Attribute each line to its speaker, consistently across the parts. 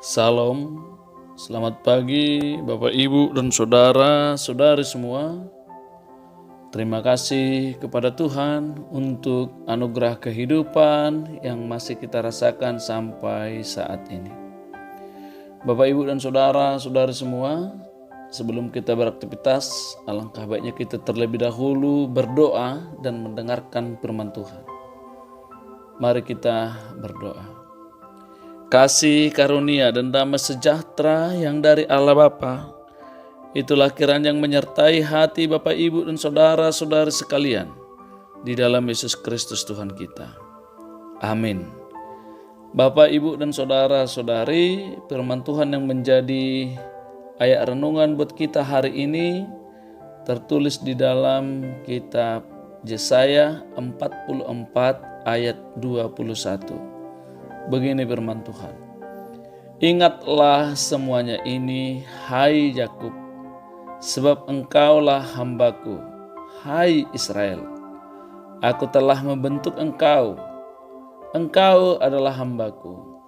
Speaker 1: Salam, selamat pagi Bapak Ibu dan saudara-saudari semua. Terima kasih kepada Tuhan untuk anugerah kehidupan yang masih kita rasakan sampai saat ini. Bapak Ibu dan saudara-saudari semua, sebelum kita beraktivitas, alangkah baiknya kita terlebih dahulu berdoa dan mendengarkan firman Tuhan. Mari kita berdoa. Kasih karunia dan damai sejahtera yang dari Allah Bapa, itulah kiranya yang menyertai hati Bapak Ibu dan saudara-saudari sekalian di dalam Yesus Kristus Tuhan kita. Amin. Bapak Ibu dan saudara-saudari, firman Tuhan yang menjadi ayat renungan buat kita hari ini tertulis di dalam kitab Yesaya 44 ayat 21. Begini firman Tuhan. Ingatlah semuanya ini, hai Yakub, sebab engkaulah hambaku, hai Israel. Aku telah membentuk engkau, engkau adalah hambaku.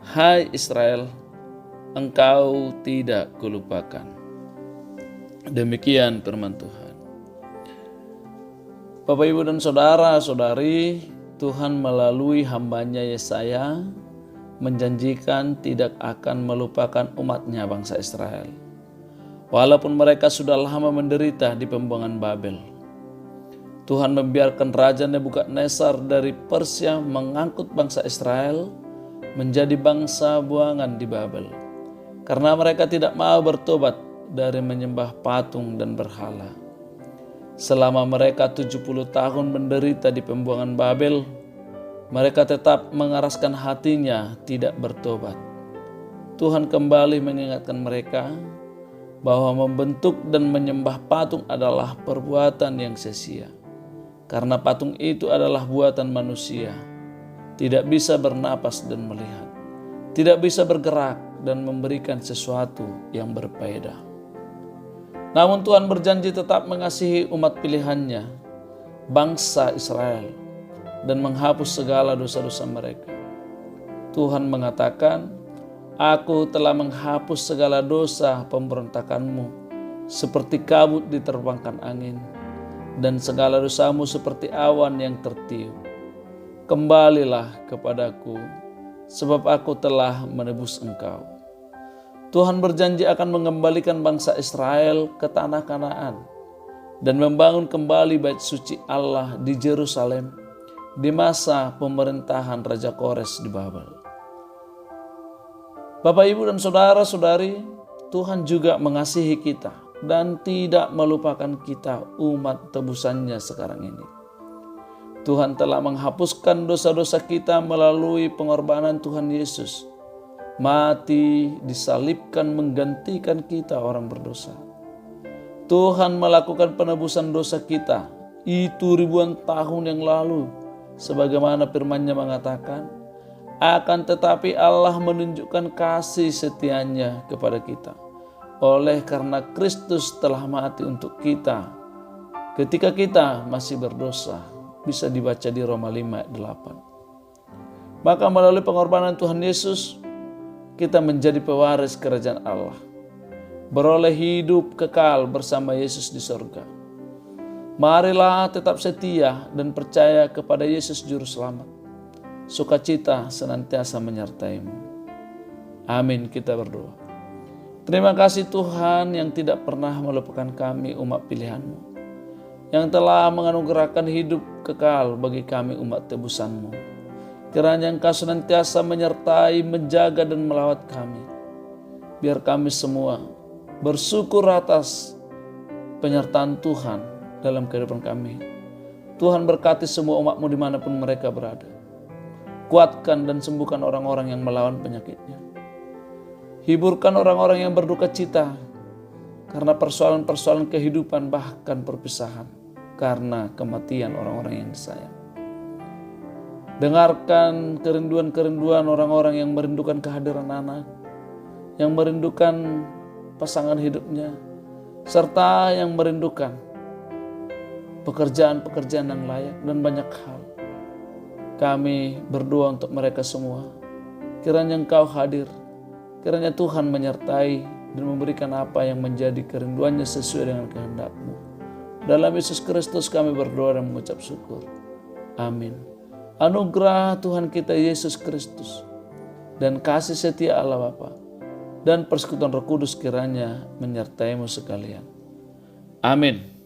Speaker 1: Hai Israel, engkau tidak kulupakan. Demikian firman Tuhan. Bapak Ibu dan saudara-saudari, Tuhan melalui hambanya Yesaya menjanjikan tidak akan melupakan umatnya bangsa Israel. Walaupun mereka sudah lama menderita di pembuangan Babel. Tuhan membiarkan Raja Nebukadnezar dari Persia mengangkut bangsa Israel menjadi bangsa buangan di Babel. Karena mereka tidak mau bertobat dari menyembah patung dan berhala. Selama mereka 70 tahun menderita di pembuangan Babel, mereka tetap mengeraskan hatinya tidak bertobat. Tuhan kembali mengingatkan mereka bahwa membentuk dan menyembah patung adalah perbuatan yang sia-sia. Karena patung itu adalah buatan manusia, tidak bisa bernapas dan melihat, tidak bisa bergerak dan memberikan sesuatu yang berfaedah. Namun Tuhan berjanji tetap mengasihi umat pilihannya, bangsa Israel, dan menghapus segala dosa-dosa mereka. Tuhan mengatakan, Aku telah menghapus segala dosa pemberontakanmu, seperti kabut diterbangkan angin, dan segala dosamu seperti awan yang tertiup. Kembalilah kepadaku, sebab aku telah menebus engkau. Tuhan berjanji akan mengembalikan bangsa Israel ke tanah Kanaan dan membangun kembali bait suci Allah di Yerusalem di masa pemerintahan Raja Kores di Babel. Bapak, Ibu, dan saudara-saudari, Tuhan juga mengasihi kita dan tidak melupakan kita umat tebusannya sekarang ini. Tuhan telah menghapuskan dosa-dosa kita melalui pengorbanan Tuhan Yesus. Mati, disalibkan menggantikan kita orang berdosa. Tuhan melakukan penebusan dosa kita itu ribuan tahun yang lalu, sebagaimana firman-Nya mengatakan, akan tetapi Allah menunjukkan kasih setia-Nya kepada kita oleh karena Kristus telah mati untuk kita ketika kita masih berdosa. Bisa dibaca di Roma 5 ayat 8. Maka melalui pengorbanan Tuhan Yesus, kita menjadi pewaris kerajaan Allah, beroleh hidup kekal bersama Yesus di sorga. Marilah tetap setia dan percaya kepada Yesus Juru Selamat. Sukacita senantiasa menyertaimu. Amin, kita berdoa. Terima kasih Tuhan yang tidak pernah melupakan kami umat pilihan-Mu, yang telah menganugerahkan hidup kekal bagi kami umat tebusan-Mu. Kiranya Engkau senantiasa menyertai, menjaga, dan melawat kami. Biar kami semua bersyukur atas penyertaan Tuhan dalam kehidupan kami. Tuhan berkati semua umat-Mu dimanapun mereka berada. Kuatkan dan sembuhkan orang-orang yang melawan penyakitnya. Hiburkan orang-orang yang berduka cita karena persoalan-persoalan kehidupan, bahkan perpisahan karena kematian orang-orang yang disayang. Dengarkan kerinduan-kerinduan orang-orang yang merindukan kehadiran anak, yang merindukan pasangan hidupnya, serta yang merindukan pekerjaan-pekerjaan yang layak dan banyak hal. Kami berdoa untuk mereka semua. Kiranya Engkau hadir Kiranya Tuhan menyertai dan memberikan apa yang menjadi kerinduannya sesuai dengan kehendak-Mu. Dalam Yesus Kristus kami berdoa dan mengucap syukur. Amin. Anugerah Tuhan kita Yesus Kristus dan kasih setia Allah Bapa dan persekutuan Roh Kudus kiranya menyertai-mu sekalian. Amin.